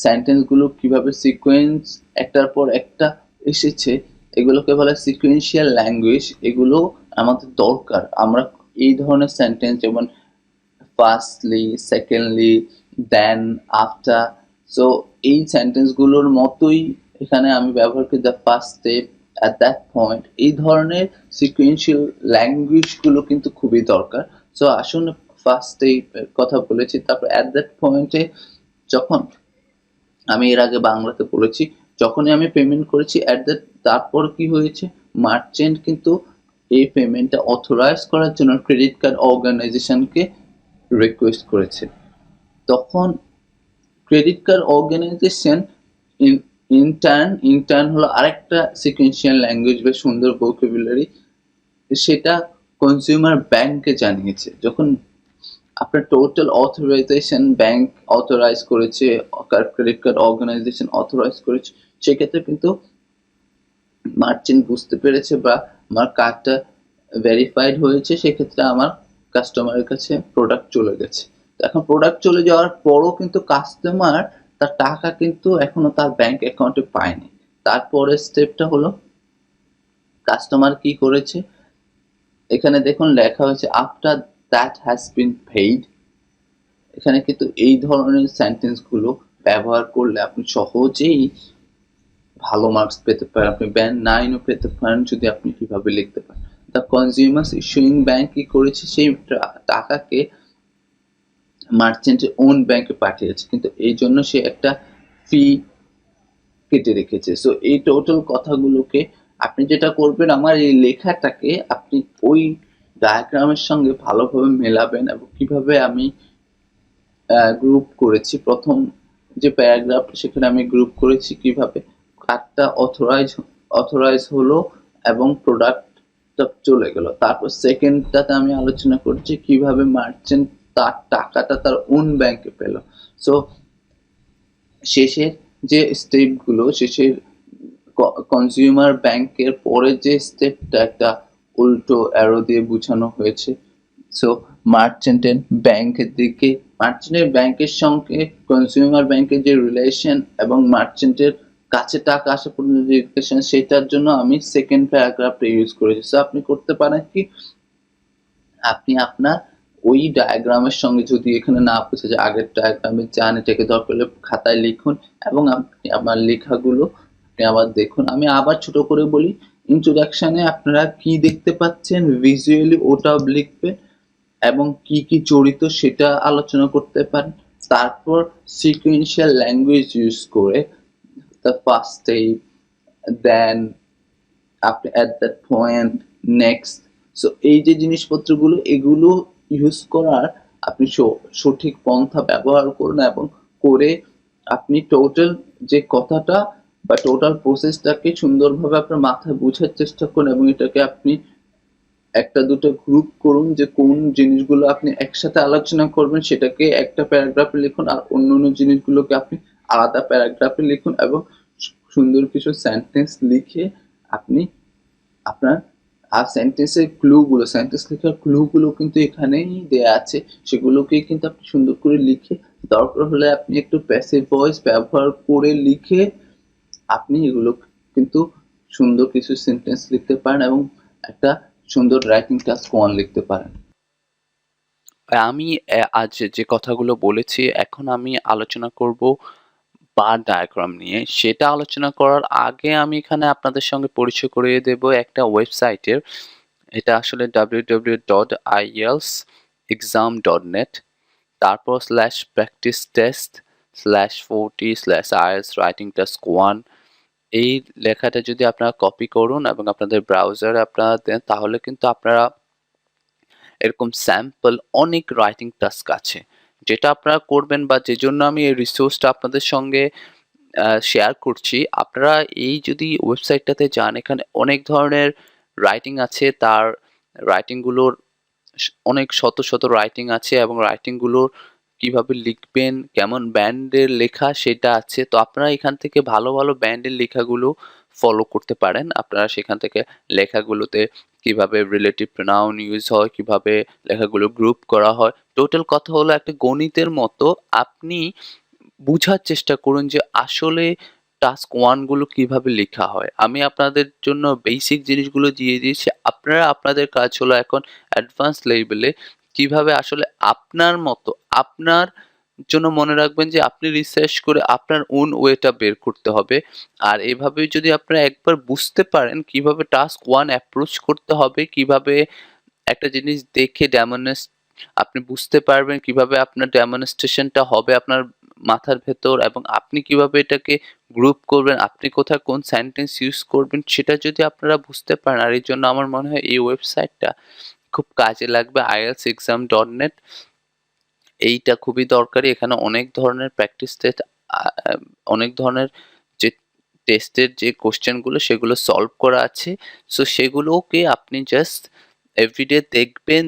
সেন্টেন্সগুলো কিভাবে সিকোয়েন্স একটার পর একটা এসেছে, এগুলোকে বলে সিকোয়েন্সিয়াল ল্যাঙ্গুয়েজ। এগুলো আমাদের দরকার। আমরা এই ধরনের সেন্টেন্স যেমন ফার্স্টলি, সেকেন্ডলি, দেন, আফটার, সো এই সেন্টেন্সগুলোর মতোই এখানে আমি ব্যবহার করি the first step, at that point. এই ধরনের সিকোয়েন্সিয়াল ল্যাঙ্গুয়েজগুলো কিন্তু খুবই দরকার। সো আসুন ফার্স্ট স্টেপের কথা বলেছি, তারপর অ্যাট দ্যাট পয়েন্টে যখন আমি এর আগে বাংলাতে বলেছি, যখনই আমি পেমেন্ট করেছি তারপর কি হয়েছে, মার্চেন্ট কিন্তু এই পেমেন্টটা অথরাইজ করার জন্য ক্রেডিট কার্ড অর্গানাইজেশনকে রিকোয়েস্ট করেছে। তখন ক্রেডিট কার্ড অর্গানাইজেশন ইন্টার্ন হলো আরেকটা সিকোয়েন্সিয়াল ল্যাঙ্গুয়েজ বা সুন্দর ভোকাবুলারি, সেটা কনজিউমার ব্যাংকে জানিয়েছে। যখন আপনার টোটাল অথরাইজেশন ব্যাংক অথরাইজ করেছে, ক্রেডিট কার্ড অর্গানাইজেশন অথরাইজ করেছে, সেক্ষেত্রে কিন্তু মার্চেন্ট বুঝতে পেরেছে বা আমার কার্ডটা ভেরিফাইড হয়েছে, সেক্ষেত্রে আমার কাস্টমারের কাছে প্রোডাক্ট চলে গেছে। তো এখন প্রোডাক্ট চলে যাওয়ার পরও কিন্তু কাস্টমার তার টাকা কিন্তু এখনো তার ব্যাংক অ্যাকাউন্টে পায়নি। তারপরের স্টেপটা হলো কাস্টমার কি করেছে, এখানে দেখুন লেখা হয়েছে after that has been paid. এখানে কিন্তু এই ধরনের সেন্টেন্সগুলো ব্যবহার করলে আপনি সহজেই ভালো মার্কস পেতে পারেন। আপনি ব্যান্ড 9ও পেতে পারেন যদি আপনি কিভাবে লিখতে পারেন। দ্য কনজিউমার্স ইস্যুইং ব্যাংক কি করেছে, সেই টাকাকে মার্চেন্টের ওন ব্যাংকে পাঠিয়েছে, কিন্তু এই জন্য সে একটা ফি কেটে রেখেছে। সো এই টোটাল কথাগুলোকে আপনি যেটা করবেন, আমার এই লেখাটাকে আপনি ওই ডায়াগ্রামের সঙ্গে ভালোভাবে মেলাবেন। এবং কিভাবে আমি গ্রুপ করেছি, প্রথম যে প্যারাগ্রাফ সেখানে আমি গ্রুপ করেছি কিভাবে কার্ডটা অথরাইজ হলো এবং প্রোডাক্টটা চলে গেল। তারপর সেকেন্ডটাতে আমি আলোচনা করছি কিভাবে মার্চেন্ট তার টাকাটা তার ওন ব্যাংকে পেল। সো শেষের যে স্টেপগুলো, শেষের কনজিউমার ব্যাংকের পরে যে স্টেপটা একটা উল্টো অ্যারো দিয়ে বোঝানো হয়েছে। সো মার্চেন্টের ব্যাংকের দিকে, মার্চেন্টের ব্যাংকের সঙ্গে কনজিউমার ব্যাংকের যে রিলেশন এবং মার্চেন্টের কাছে টাকা আসা পর্যন্ত যে রিলেশন, সেটার জন্য আমি সেকেন্ড প্যারাগ্রাফটা ইউজ করেছি। সো আপনি করতে পারেন কি, আপনি আপনার ওই ডায়াগ্রামের সঙ্গে যদি এখানে না বোঝা যায় আগের ডায়াগ্রামে যান, এটাকে দরকার হলে খাতায় লিখুন এবং আপনি আমার লেখাগুলো আপনি আবার দেখুন। আমি আবার ছোট করে বলি, ইন্ট্রোডাকশনে আপনারা কি দেখতে পাচ্ছেন ভিজুয়ালি ওটাও লিখবেন, এবং কি কি জড়িত সেটা আলোচনা করতে পারেন। তারপর সিকুয়েন্সিয়াল ল্যাঙ্গুয়েজ ইউজ করে দ্য ফার্স্ট স্টেপ, দেন আপনি at that point, next. So এই যে জিনিসপত্রগুলো এগুলো ইউজ করার আপনি সঠিক পন্থা ব্যবহার করুন এবং করে আপনি টোটাল যে কথাটা বা টোটাল প্রসেসটাকে সুন্দরভাবে আপনার মাথায় বোঝার চেষ্টা করুন এবং এটাকে আপনি একটা দুটো গ্রুপ করুন যে কোন জিনিসগুলো আপনি একসাথে আলোচনা করবেন সেটাকে একটা প্যারাগ্রাফে লিখুন, আর অন্যান্য জিনিসগুলোকে আপনি আলাদা প্যারাগ্রাফে লিখুন এবং সুন্দর কিছু সেন্টেন্স লিখে আপনি আপনার আর সেন্টেন্স লেখার ক্লুগুলো কিন্তু এখানেই দেয়া আছে, সেগুলোকেই কিন্তু আপনি সুন্দর করে লিখে, দরকার হলে আপনি একটু প্যাসিভ ভয়েস ব্যবহার করে লিখে আপনি এগুলো কিন্তু সুন্দর কিছু সেন্টেন্স লিখতে পারেন এবং একটা সুন্দর রাইটিং টাস্ক 1 লিখতে পারেন। আমি আজ যে কথাগুলো বলেছি এখন আমি আলোচনা করব বার ডায়াগ্রাম নিয়ে। সেটা আলোচনা করার আগে আমি এখানে আপনাদের সঙ্গে পরিচয় করিয়ে দেব একটা ওয়েবসাইটের। এটা আসলে www.ielsexam.net, তারপর /practice-test/40/IELTS writing task 1। এই লেখাটা যদি আপনারা কপি করুন এবং আপনাদের ব্রাউজারে আপনারা দেন তাহলে কিন্তু আপনারা এরকম স্যাম্পল অনেক রাইটিং টাস্ক আছে, যেটা আপনারা করবেন বা যে জন্য আমি এই রিসোর্সটা আপনাদের সঙ্গে শেয়ার করছি। আপনারা এই যদি ওয়েবসাইটটাতে যান এখানে অনেক ধরনের রাইটিং আছে, তার রাইটিংগুলোর অনেক শত শত রাইটিং আছে এবং রাইটিংগুলোর কিভাবে লিখবেন, কেমন ব্যান্ডের লেখা সেটা আছে। তো আপনারা এখান থেকে ভালো ভালো ব্যান্ডের লেখাগুলো ফলো করতে পারেন। আপনারা সেখান থেকে লেখাগুলোতে কিভাবে রিলেটিভ প্রোনাউন ইউজ হয়, কিভাবে লেখাগুলো গ্রুপ করা হয়। টোটাল কথা হলো একটা গণিতের মতো আপনি বুঝার চেষ্টা করুন যে আসলে টাস্ক 1 গুলো কিভাবে লেখা হয়। আমি আপনাদের জন্য বেসিক জিনিসগুলো দিয়ে দিয়েছি। আপনারা আপনাদের কাজ হলো এখন অ্যাডভান্স লেভেলে কিভাবে আসলে আপনার মতো আপনার জন্য মনে রাখবেন যে আপনি রিসার্চ করে আপনার ওন ওয়েটা বের করতে হবে। আর এভাবে যদি আপনারা একবার বুঝতে পারেন কিভাবে টাস্ক 1 অ্যাপ্রোচ করতে হবে, কিভাবে একটা জিনিস দেখে আপনি বুঝতে পারবেন কিভাবে আপনার ডেমনস্ট্রেশনটা হবে আপনার মাথার ভেতর এবং আপনি কিভাবে এটাকে গ্রুপ করবেন, আপনি কোথায় কোন সেন্টেন্স ইউজ করবেন সেটা যদি আপনারা বুঝতে পারেন। আর এর জন্য আমার মনে হয় এই ওয়েবসাইটটা খুব কাজে লাগবে, ielsexam.net। এইটা খুবই দরকারি। এখানে অনেক ধরনের প্র্যাকটিস টেস্ট, আ আ অনেক ধরনের যে টেস্টের যে কোয়েশ্চেন গুলো সেগুলো সলভ করা আছে। সো সেগুলোকে আপনি জাস্ট এভরিডে দেখবেন,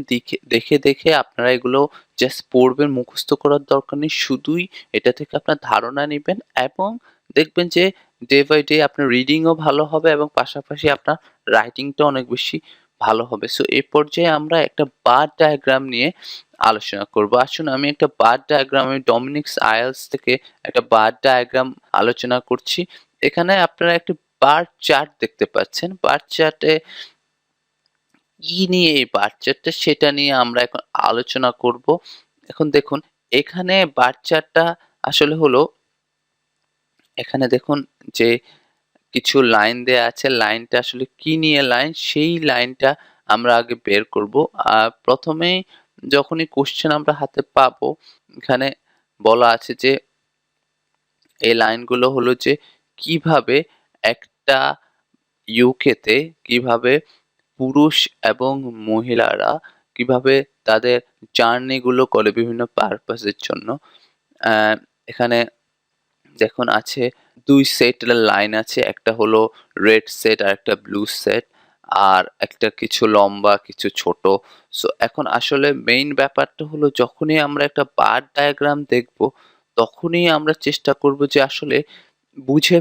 দেখে দেখে আপনারা এগুলো জাস্ট পড়বেন, মুখস্থ করার দরকার নেই। শুধুই এটা থেকে আপনার ধারণা নিবেন এবং দেখবেন যে ডে বাই ডে আপনার রিডিংও ভালো হবে এবং পাশাপাশি আপনার রাইটিংটাও অনেক বেশি ভালো হবে। সো এই পর্যায়ে আমরা একটা বার ডায়াগ্রাম নিয়ে আলোচনা করব। আসুন আমি একটা বার ডায়াগ্রাম, আমি ডমিনিকস আইএলস থেকে একটা বার ডায়াগ্রাম আলোচনা করছি। এখানে আপনারা একটি বার চার্ট দেখতে পাচ্ছেন। বার চার্টে কি নিয়ে এই বার চার্টটা সেটা নিয়ে আমরা এখন আলোচনা করব। এখন দেখুন এখানে বার চার্টটা আসলে হলো, এখানে দেখুন যে কিছু লাইন দেয়া আছে। লাইনটা আসলে কি নিয়ে লাইন সেই লাইনটা আমরা আগে বের করব। প্রথমেই যখনই কোয়েশ্চেন আমরা হাতে পাবো এখানে বলা আছে যে এই লাইনগুলো হলো যে কিভাবে একটা ইউকেতে কিভাবে পুরুষ এবং মহিলারা কিভাবে তাদের জার্নি গুলো করে বিভিন্ন পারপাসের জন্য। আহ, এখানে দেখুন আছে 2 সেট লাইন আছে। একটা হলো রেড সেট আর একটা ব্লু সেট। আর একটা কিছু লম্বা কিছু ছোট। সো এখন আসলে মেইন ব্যাপারটা হলো যখনই আমরা একটা বার ডায়াগ্রাম দেখব তখনই আমরা চেষ্টা করব যে আসলে বুঝে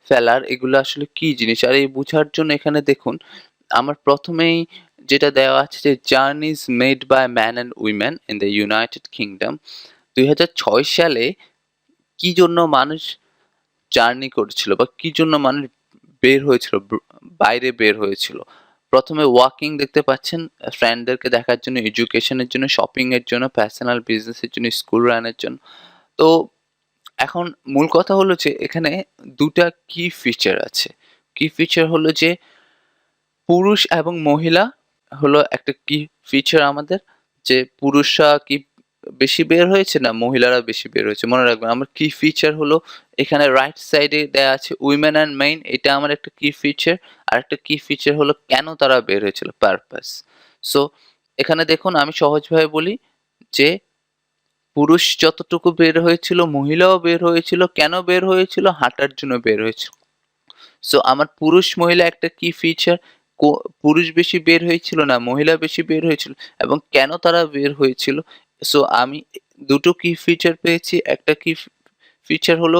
ফেলার এগুলো আসলে কি জিনিস। আর এই বুঝার জন্য এখানে দেখুন আমার প্রথমেই যেটা দেওয়া আছে যে journeys made by man and women in the United Kingdom. 2006 সালে কি জন্য মানুষ জার্নি করেছিল বা কি জন্য মানুষ বের হয়েছিল, বাইরে বের হয়েছিল। প্রথমে ওয়াকিং দেখতে পাচ্ছেন, ফ্রেন্ডদেরকে দেখার জন্য, এডুকেশনের জন্য, শপিং এর জন্য, পার্সোনাল বিজনেসের জন্য, স্কুল রানের জন্য। তো এখন মূল কথা হলো যে এখানে দুটা কি ফিচার আছে। কি ফিচার হলো যে পুরুষ এবং মহিলা হলো একটা কি ফিচার আমাদের, যে পুরুষরা কি বেশি বের হয়েছে না মহিলারা বেশি বের হয়েছে। মনে রাখবেন আমার কি ফিচার হলো এখানে রাইট সাইডে দেয়া আছে উইমেন অ্যান্ড মেন, এটা আমার একটা কি ফিচার। আর একটা কি ফিচার হলো কেন তারা বের হয়েছিল, পারপাস। সো এখানে দেখুন আমি সহজভাবে বলি যে পুরুষ যতটুকু বের হয়েছিল মহিলাও বের হয়েছিল। কেন বের হয়েছিল? হাঁটার জন্য বের হয়েছিল। সো আমার পুরুষ মহিলা একটা কি ফিচার, পুরুষ বেশি বের হয়েছিল না মহিলা বেশি বের হয়েছিল এবং কেন তারা বের হয়েছিল। সো আমি দুটো কি ফিচার পেয়েছি। একটা কি ফিচার হলো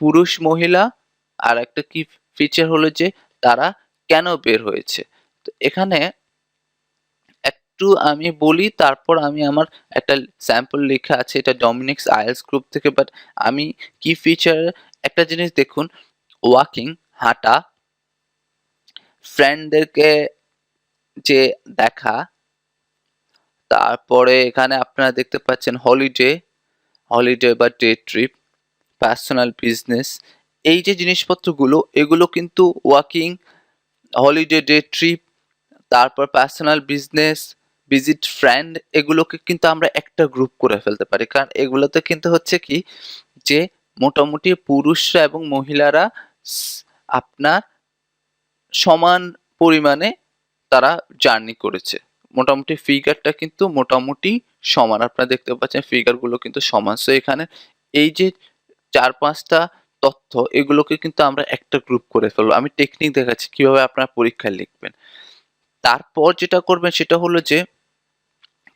পুরুষ মহিলা, আর একটা কি ফিচার হলো যে তারা কেন বের হয়েছে। তো এখানে একটু আমি বলি, তারপর আমি আমার একটা স্যাম্পল লেখা আছে, এটা ডমিনিক্স আইএলস গ্রুপ থেকে। বাট আমি কি ফিচার একটা জিনিস দেখুন, ওয়াকিং হাঁটা, ফ্রেন্ডদেরকে যে দেখা, তারপরে এখানে আপনারা দেখতে পাচ্ছেন হলিডে, হলিডে বা ডে ট্রিপ, পার্সোনাল বিজনেস, এই যে জিনিসপত্রগুলো এগুলো কিন্তু ওয়াকিং, হলিডে, ডে ট্রিপ, তারপর পার্সোনাল বিজনেস, ভিজিট ফ্রেন্ড, এগুলোকে কিন্তু আমরা একটা গ্রুপ করে ফেলতে পারি। কারণ এগুলোতে কিন্তু হচ্ছে কি যে মোটামুটি পুরুষরা এবং মহিলারা আপনার সমান পরিমাণে তারা জার্নি করেছে। মোটামুটি ফিগারটা কিন্তু মোটামুটি সমান। আপনারা দেখতে পাচ্ছেন ফিগারগুলো কিন্তু সমান। সো এখানে এই যে ৪-৫টা তথ্য এগুলোকে কিন্তু আমরা একটা গ্রুপ করে ফেলবো। আমি টেকনিক দেখাচ্ছি কিভাবে আপনারা পরীক্ষায় লিখবেন। তারপর যেটা করবেন সেটা হলো যে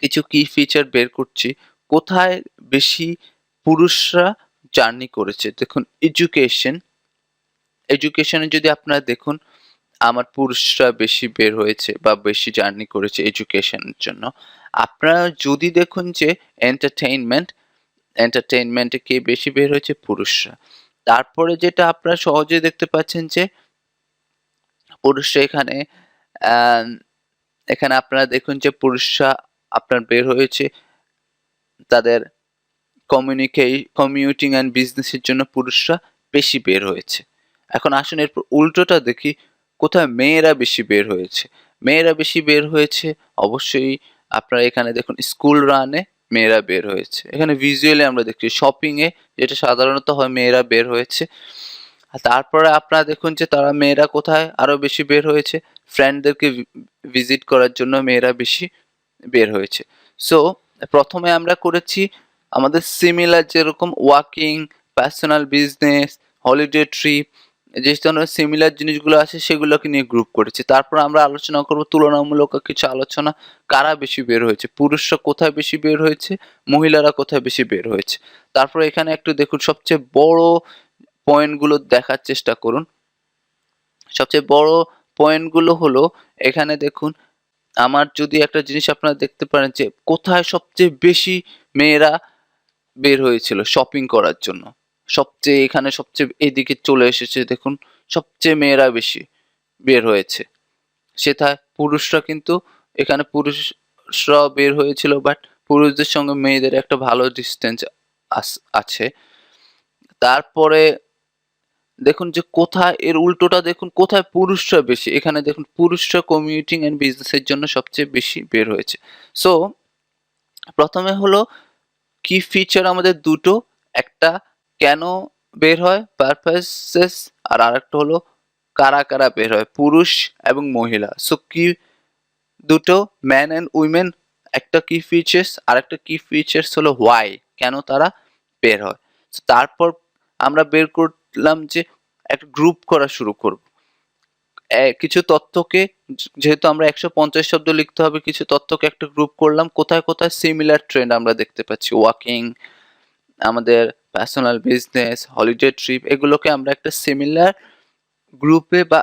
কিছু কি ফিচার বের করছি। কোথায় বেশি পুরুষরা জার্নি করেছে? দেখুন এডুকেশন, এডুকেশনে যদি আপনারা দেখুন আমার পুরুষরা বেশি বের হয়েছে বা বেশি জার্নি করেছে এডুকেশনের জন্য। আপনারা যদি দেখুন যে এন্টারটেইনমেন্ট, এন্টারটেইনমেন্টে কে বেশি বের হয়েছে? পুরুষরা। তারপরে যেটা আপনারা সহজে দেখতে পাচ্ছেন যে পুরুষরা এখানে আহ, এখানে আপনারা দেখুন যে পুরুষরা আপনার বের হয়েছে তাদের কমিউটিং অ্যান্ড বিজনেসের জন্য পুরুষরা বেশি বের হয়েছে। এখন আসুন এরপর উল্টোটা দেখি, কোথায় মেয়েরা বেশি বের হয়েছে। মেয়েরা বেশি বের হয়েছে অবশ্যই আপনারা এখানে দেখুন স্কুল রানে মেয়েরা বের হয়েছে। এখানে ভিজুয়ালি আমরা দেখছি শপিং এ, যেটা সাধারণত হয় মেয়েরা বের হয়েছে। আর তারপরে আপনারা দেখুন যে তারা মেয়েরা কোথায় আরো বেশি বের হয়েছে, ফ্রেন্ডদেরকে ভিজিট করার জন্য মেয়েরা বেশি বের হয়েছে। সো প্রথমে আমরা করেছি আমাদের সিমিলার, যেরকম walking, personal business, holiday trip, যে ধরনের সিমিলার জিনিসগুলো আছে সেগুলোকে নিয়ে গ্রুপ করেছি। তারপর আমরা আলোচনা করব তুলনামূলক কিছু আলোচনা, কারা বেশি বের হয়েছে, পুরুষরা কোথায় বেশি বের হয়েছে, মহিলারা কোথায় বেশি বের হয়েছে। তারপর এখানে একটু দেখুন সবচেয়ে বড় পয়েন্টগুলো দেখার চেষ্টা করুন। সবচেয়ে বড় পয়েন্টগুলো হলো এখানে দেখুন, আমার যদি একটা জিনিস আপনারা দেখতে পারেন যে কোথায় সবচেয়ে বেশি মেয়েরা বের হয়েছিল শপিং করার জন্য। সবচেয়ে এখানে সবচেয়ে এদিকে চলে এসেছে দেখুন, সবচেয়ে মেয়েরা বেশি বের হয়েছে। সেথায় পুরুষরা কিন্তু এখানে পুরুষরাও বের হয়েছিল, বাট পুরুষদের সঙ্গে মেয়েদের একটা ভালো ডিস্টেন্স আছে। তারপরে দেখুন যে কোথায় এর উল্টোটা দেখুন, কোথায় পুরুষরা বেশি। এখানে দেখুন পুরুষরা কমিউটিং এন্ড বিজনেসের জন্য সবচেয়ে বেশি বের হয়েছে। সো প্রথমে হলো কি ফিচার আমাদের দুটো, একটা কেন বের হয় পারপাসেস, আর আরেকটা হলো কারা কারা বের হয়, পুরুষ এবং মহিলা। সো কি দুটো ম্যান এন্ড উইমেন, একটা কি ফিচার্স আর একটা কি ফিচার্স হলো হোয়াই, কেন তারা বের হয়। So তারপর আমরা বের করলাম যে একটা গ্রুপ করা শুরু করব। কিছু তথ্যকে, যেহেতু আমরা 150 শব্দ লিখতে হবে, কিছু তথ্যকে একটা গ্রুপ করলাম, কোথায় কোথায় সিমিলার ট্রেন্ড আমরা দেখতে পাচ্ছি, ওয়াকিং, আমাদের পার্সোনাল বিজনেস, হলিডে ট্রিপ, এগুলোকে আমরা একটা সিমিলার গ্রুপে বা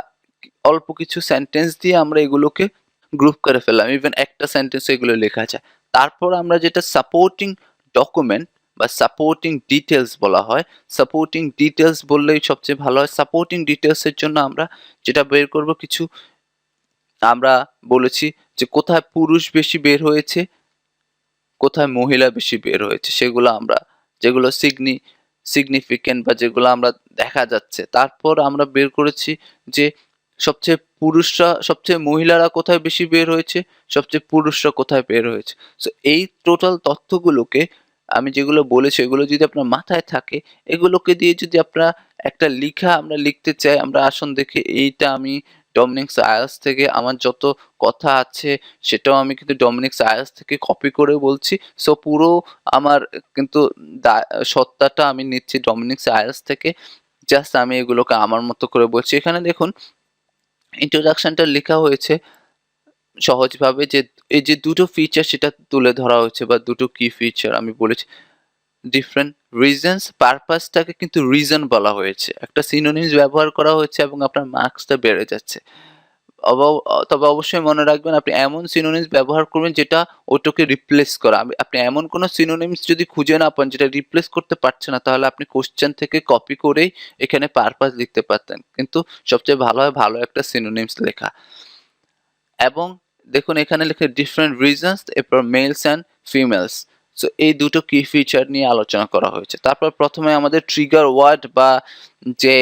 অল্প কিছু সেন্টেন্স দিয়ে আমরা এগুলোকে গ্রুপ করে ফেললাম। ইভেন একটা সেন্টেন্স এগুলো লেখা যায়। তারপর আমরা যেটা সাপোর্টিং ডকুমেন্ট বা সাপোর্টিং ডিটেলস বলা হয়, সাপোর্টিং ডিটেলস বললেই সবচেয়ে ভালো হয়। সাপোর্টিং ডিটেলসের জন্য আমরা যেটা বের করব, কিছু আমরা বলেছি যে কোথায় পুরুষ বেশি বের হয়েছে, কোথায় মহিলা বেশি বের হয়েছে, সেগুলো আমরা, যেগুলো সিগনিফিকেন্ট বা যেগুলো আমরা দেখা যাচ্ছে। তারপর আমরা বের করেছি যে সবচেয়ে মহিলারা কোথায় বেশি বের হয়েছে, সবচেয়ে পুরুষরা কোথায় বের হয়েছে। সো এই টোটাল তথ্যগুলোকে আমি যেগুলো বলেছি এগুলো যদি আপনার মাথায় থাকে, এগুলোকে দিয়ে যদি আপনারা একটা আমরা লিখতে চাই, আমরা আসুন দেখি এইটা আমি ডমিনিকস আয়ার্স থেকে আমার যত কথা আছে সেটাও আমি কিন্তু ডমিনিকস আয়ার্স থেকে কপি করে বলছি। সো পুরো আমার কিন্তু সত্তাটা আমি নিচ্ছি ডমিনিকস আয়ার্স থেকে। জাস্ট আমি এগুলোকে আমার মতো করে বলছি। এখানে দেখুন ইন্ট্রোডাকশনটা লেখা হয়েছে সহজভাবে যে এই যে দুটো ফিচার সেটা তুলে ধরা হয়েছে বা দুটো কি ফিচার আমি বলেছি ডিফারেন্ট রিজনস। পারপাসটাকে কিন্তু রিজন বলা হয়েছে, একটা সিনোনিমস ব্যবহার করা হয়েছে এবং আপনার মার্কসটা বেড়ে যাচ্ছে। তবে অবশ্যই মনে রাখবেন আপনি এমন সিনোনিমস ব্যবহার করবেন যেটা ওটাকে রিপ্লেস করা। আপনি এমন কোনো সিনোনিমস যদি খুঁজে না পান যেটা রিপ্লেস করতে পারছে না, তাহলে আপনি কোশ্চেন থেকে কপি করেই এখানে পারপাস লিখতে পারতেন, কিন্তু সবচেয়ে ভালো হয় ভালো একটা সিনোনিমস লেখা। এবং দেখুন এখানে লেখা ডিফারেন্ট রিজনস, এরপর মেলস অ্যান্ড ফিমেলস। সো এই দুটো কি ফিচার নিয়ে আলোচনা করা হয়েছে। তারপর প্রথমে আমাদের ট্রিগার ওয়ার্ড বা যে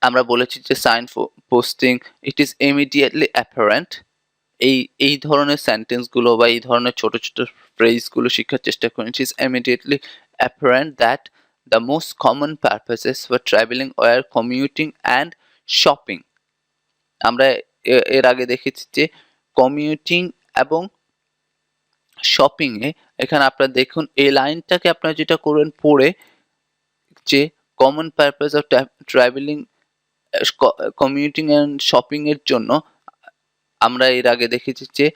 আমরা বলেছি যে sign posting, it is immediately apparent. এই ধরনের সেন্টেন্সগুলো বা এই ধরনের ছোট ছোট ফ্রেজগুলো শিখার চেষ্টা করুন। It is immediately apparent that the most common purposes for travelling or commuting and shopping. আমরা এর আগে দেখেছি যে কমিউটিং এবং শপিং এ এখানে আপনারা দেখুন এই লাইনটাকে আপনারা যেটা করবেন পড়ে যে common purpose of travelling commuting and shopping এর জন্য আমরা এর আগে দেখেছি যে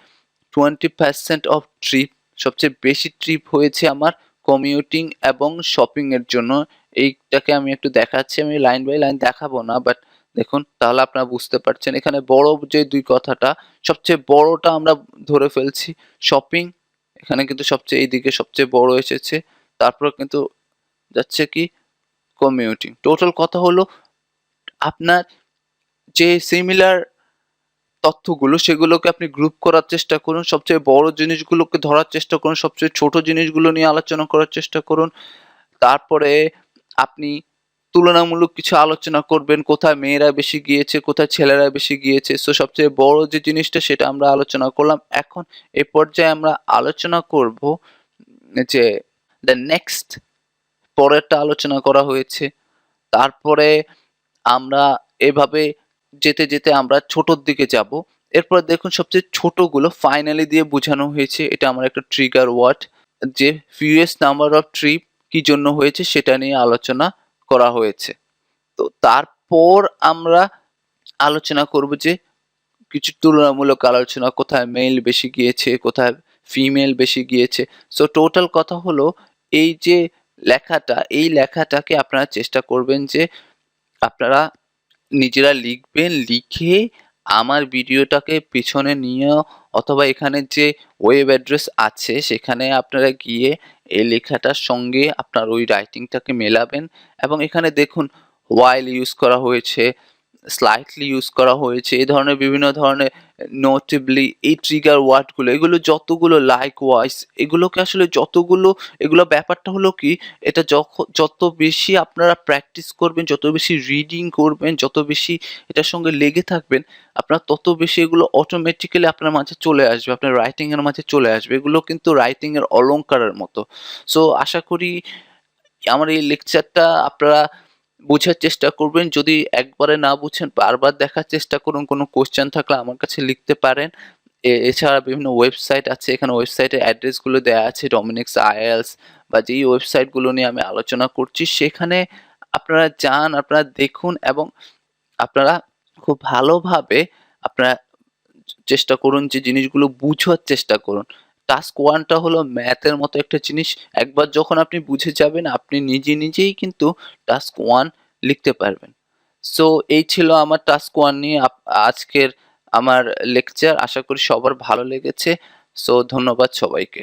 20% অফ ট্রিপ, সবচেয়ে বেশি ট্রিপ হয়েছে আমার কমিউটিং এবং শপিং এর জন্য। এইটাকে আমি একটু দেখাচ্ছি, আমি লাইন বাই লাইন দেখাবো না, বাট দেখুন তাহলে আপনারা বুঝতে পারছেন। এখানে বড় যে দুই কথাটা, সবচেয়ে বড়টা আমরা ধরে ফেলছি শপিং, এখানে কিন্তু সবচেয়ে এইদিকে সবচেয়ে বড় এসেছে, তারপর কিন্তু যাচ্ছে কি কমিউটিং। টোটাল কথা হলো আপনার যে সিমিলার তথ্যগুলো সেগুলোকে আপনি গ্রুপ করার চেষ্টা করুন, সবচেয়ে বড় জিনিসগুলোকে ধরার চেষ্টা করুন, সবচেয়ে ছোট জিনিসগুলো নিয়ে আলোচনা করার চেষ্টা করুন। তারপরে আপনি তুলনামূলক কিছু আলোচনা করবেন, কোথায় মেয়েরা বেশি গিয়েছে, কোথায় ছেলেরা বেশি গিয়েছে। সো সবচেয়ে বড় যে জিনিসটা সেটা আমরা আলোচনা করলাম। এখন এই পর্যায়ে আমরা আলোচনা করব যে দ্য নেক্সট, পরেরটা আলোচনা করা হয়েছে। তারপরে আমরা এভাবে যেতে যেতে আমরা ছোটর দিকে যাব। এরপর দেখুন সবচেয়ে ছোটগুলো ফাইনালি দিয়ে বোঝানো হয়েছে। এটা আমার একটা ট্রিগার ওয়ার্ড, যে ফিউয়েস্ট নাম্বার অফ ট্রিপ কি জন্য হয়েছে সেটা নিয়ে আলোচনা করা হয়েছে। তো তারপর আমরা আলোচনা করব যে কিছু তুলনামূলক আলোচনা, কোথায় মেল বেশি গিয়েছে, কোথায় ফিমেল বেশি গিয়েছে। সো টোটাল কথা হলো এই যে লেখাটা, এই লেখাটাকে আপনারা চেষ্টা করবেন যে আপনারা নিজেরা লিখবেন, লিখে আমার ভিডিওটাকে পেছনে নিয়ে অথবা এখানে যে ওয়েব অ্যাড্রেস আছে সেখানে আপনারা গিয়ে এই লেখাটার সঙ্গে আপনার ওই রাইটিংটাকে মেলাবেন। এবং এখানে দেখুন while ইউজ করা হয়েছে, স্লাইটলি ইউজ করা হয়েছে, এই ধরনের বিভিন্ন ধরনের নোটেবলি, এই ট্রিগার ওয়ার্ডগুলো, এগুলো যতগুলো লাইকওয়াইজ, এগুলোকে আসলে যতগুলো, এগুলো ব্যাপারটা হলো কি, এটা যত বেশি আপনারা প্র্যাকটিস করবেন, যত বেশি রিডিং করবেন, যত বেশি এটার সঙ্গে লেগে থাকবেন, আপনার তত বেশি এগুলো অটোমেটিক্যালি আপনার মাঝে চলে আসবে, আপনার রাইটিং এর মাঝে চলে আসবে। এগুলো কিন্তু রাইটিং এর অলংকারের মতো। সো আশা করি আমার এই লেকচারটা আপনারা বোঝার চেষ্টা করবেন। যদি একবারে না বুঝেন বারবার দেখার চেষ্টা করুন। কোনো কোয়েশ্চেন থাকলে আমার কাছে লিখতে পারেন। এছাড়া বিভিন্ন ওয়েবসাইট আছে, এখানে ওয়েবসাইটের অ্যাড্রেসগুলো দেয়া আছে, ডমিনিকস আইএলটিএস বা যেই ওয়েবসাইটগুলো নিয়ে আমি আলোচনা করছি সেখানে আপনারা যান, আপনারা দেখুন এবং আপনারা খুব ভালোভাবে আপনারা চেষ্টা করুন যে জিনিসগুলো বুঝার চেষ্টা করুন। টাস্ক 1 টা হলো ম্যাথের মতো একটা জিনিস। একবার যখন আপনি বুঝে যাবেন আপনি নিজেই কিন্তু টাস্ক 1 লিখতে পারবেন। সো এই ছিল আমার টাস্ক 1 নিয়ে আজকের আমার লেকচার। আশা করি সবার ভালো লেগেছে। সো ধন্যবাদ সবাইকে।